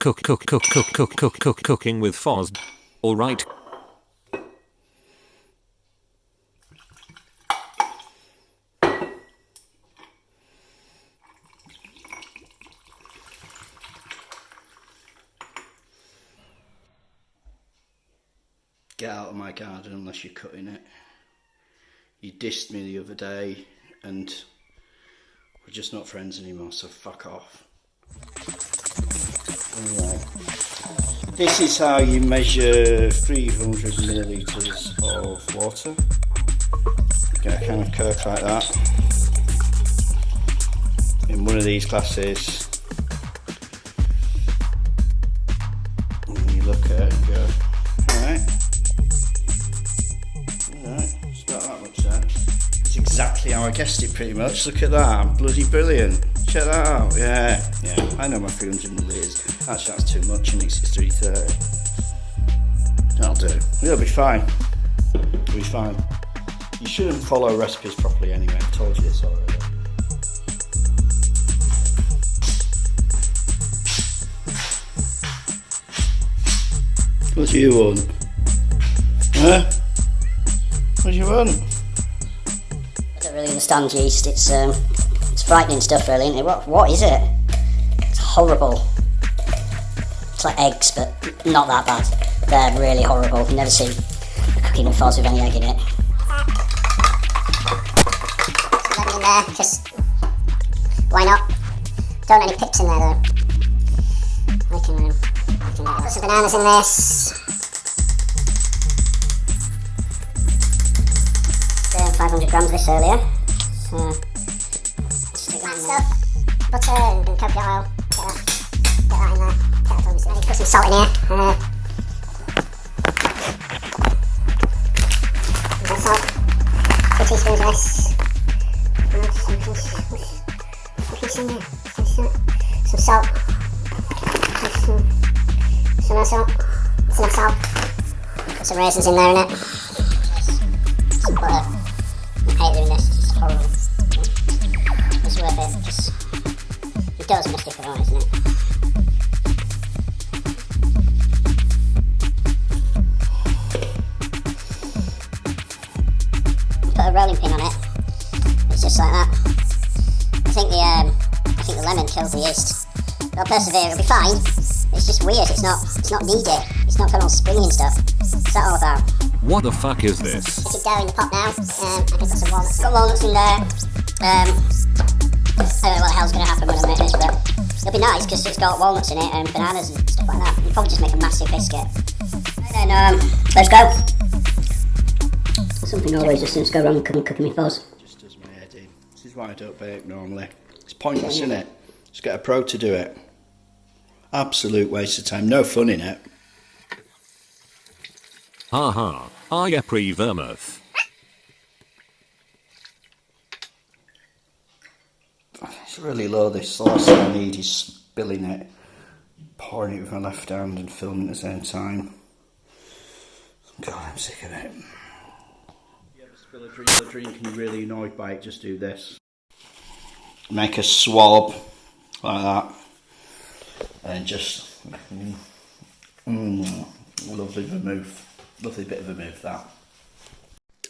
Cooking with Fozz. All right. Get out of my garden unless you're cutting it. You dissed me the other day and we're just not friends anymore, so fuck off. Anyway, this is how you measure 300 millilitres of water. Get a kind of curve like that. In one of these glasses. And you look at it and go, alright. It's not that much there. It's exactly how I guessed it pretty much. Look at that, bloody brilliant. Check that out, yeah, I know my 300 millilitres. Actually that's too much, and it's 330. That'll do, it'll be fine. It'll be fine. You shouldn't follow recipes properly anyway, I've told you this already. What do you want? Huh? What do you want? I don't really understand yeast. It's frightening stuff, really, isn't it? What is it? It's horrible. It's like eggs, but not that bad. They're really horrible. I've never seen a cooking with Fozz with any egg in it. Let me in there, just why not? Don't want any pips in there though. I can put some bananas in this. 500 grams of this earlier. So, stick that stuff, butter and coconut oil. Get that in there. Put some salt in here. Salt. 2 teaspoons of this. Some salt. Some more salt. Some more salt. Put some raisins in there, innit? Some butter. I hate doing this, it's horrible. It's worth it, just... It does must stick around, isn't it? Put a rolling pin on it. It's just like that. I think the lemon kills the yeast. It'll persevere, it'll be fine. It's just weird, it's not needed. It's not put on springy and stuff. What's that all about? What the fuck is this? Put it dough in the pot now. I think got some walnuts. Got walnuts in there. I don't know what the hell's going to happen when I make this, but it'll be nice because it's got walnuts in it and bananas and stuff like that. You'll probably just make a massive biscuit. And then, let's go. Something always just seems to go wrong cooking with Fozz. Just does my head in. This is why I don't bake normally. It's pointless, isn't it? Just get a pro to do it. Absolute waste of time. No fun in it. Haha, I pre-vermouth. It's really low, this. The last thing I need is spilling it, pouring it with my left hand and filming at the same time. God, I'm sick of it. If you ever spill a drink and you're really annoyed by it, just do this. Make a swab like that. And just... lovely vermouth. Lovely bit of vermouth, that.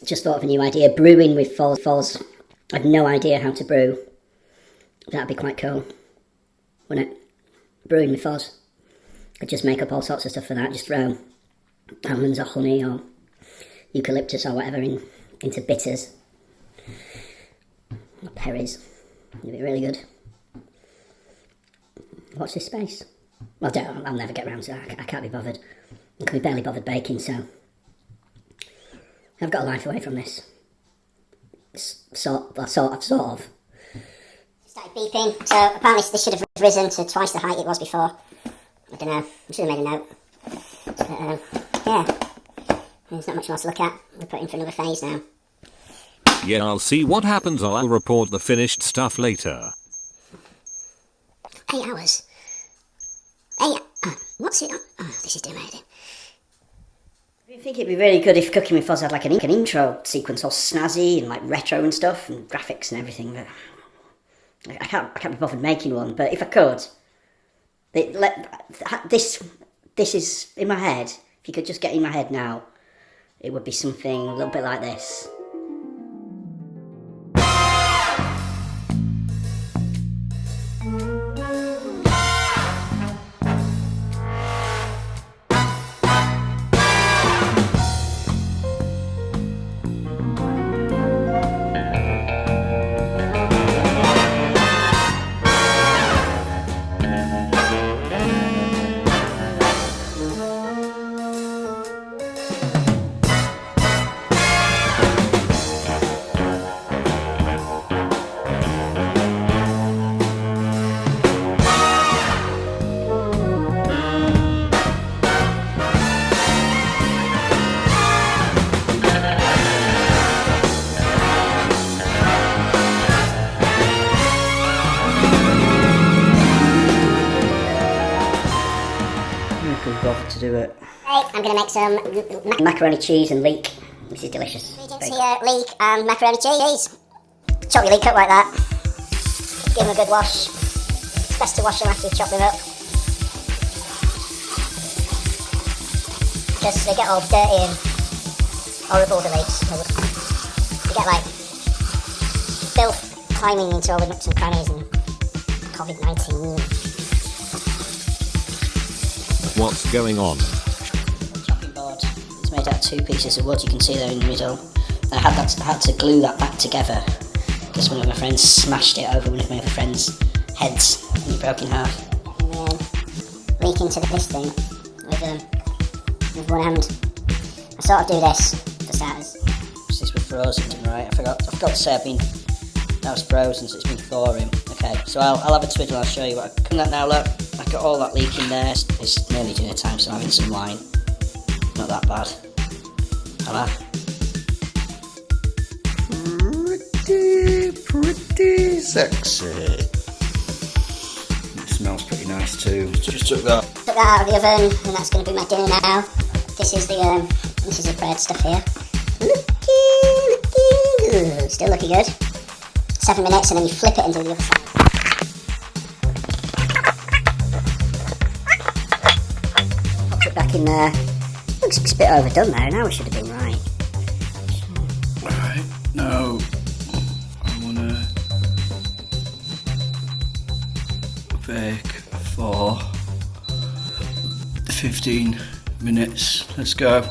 Just thought of a new idea, brewing with Fozz. I've no idea how to brew. That'd be quite cool, wouldn't it? Brewing with Fozz. I'd just make up all sorts of stuff for that, just throw almonds or honey or eucalyptus or whatever into bitters. Or berries. It'd be really good. Watch this space. Well, I'll never get around to that. I can't be bothered. I can be barely bothered baking, so I've got a life away from this. Sort of. Started beeping, so apparently this should have risen to twice the height it was before. I don't know, I should have made a note. But, yeah, there's not much more to look at. We're putting for another phase now. Yeah, I'll see what happens. I'll report the finished stuff later. 8 hours? What's it on? Oh, this is amazing. I think it'd be really good if Cooking with Fozz had like an intro sequence all snazzy and like retro and stuff and graphics and everything, but I can't be bothered making one, but if I could, This is in my head. If you could just get in my head now, it would be something a little bit like this. Bother to do it. Right, I'm going to make some Macaroni cheese and leek. This is delicious. ingredients here, leek and macaroni cheese. Chop your leek up like that. Give them a good wash. It's best to wash them after you chop them up, because they get all dirty and horrible, the leeks. You get like filth climbing into all the nooks and crannies and COVID-19. What's going on? Chopping board. It's made out of 2 pieces of wood. You can see there in the middle. I had to glue that back together because one of my friends smashed it over one of my other friends' heads and it broke in half. And then leak into this thing with one hand. I sort of do this for starters. This was frozen, right? I forgot to say that was frozen, so it's been thawing. Okay, so I'll have a twiddle. I'll show you what. Come that now, look. I got all that leak in there. It's nearly dinner time, so I'm having some wine. Not that bad. Hello. Pretty sexy. It smells pretty nice too. Just took that. Took that out of the oven, and that's going to be my dinner now. This is the bread stuff here. Looking, still looking good. 7 minutes, and then you flip it and do the other side. Pop it back in there. Looks a bit overdone there. Now it should have been right. Right, now I want to bake for 15 minutes. Let's go.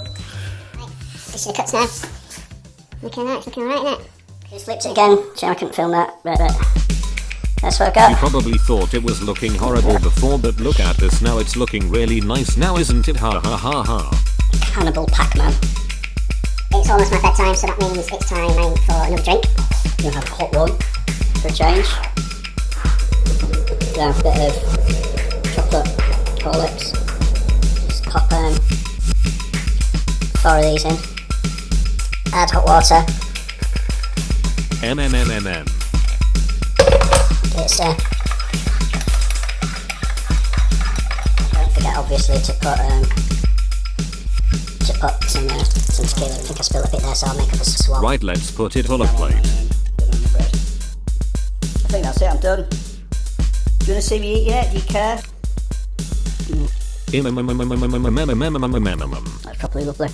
This are the cuts now. Looking alright, it's looking alright, isn't it? Just flipped it again. So I couldn't film that. But that's what I You got. probably thought it was looking horrible before, but look at this now, it's looking really nice now, isn't it? Ha ha ha ha. Cannibal Pac-Man. It's almost my bedtime, so that means it's time for another drink. You'll have a hot one for a change. Down a bit of chocolate Horlicks. Just pop 4 of these in. Add hot water. MMMMM. It's Don't forget, obviously, to put some tequila. I think I spilled a bit there, so I'll make up a swab. Right, let's put it on a plate. I think that's it. I'm done. Do you want to see me eat yet? Do you care? That's probably lovely.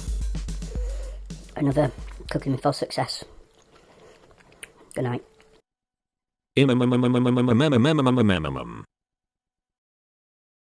Another Cooking with Fozz success. Good night.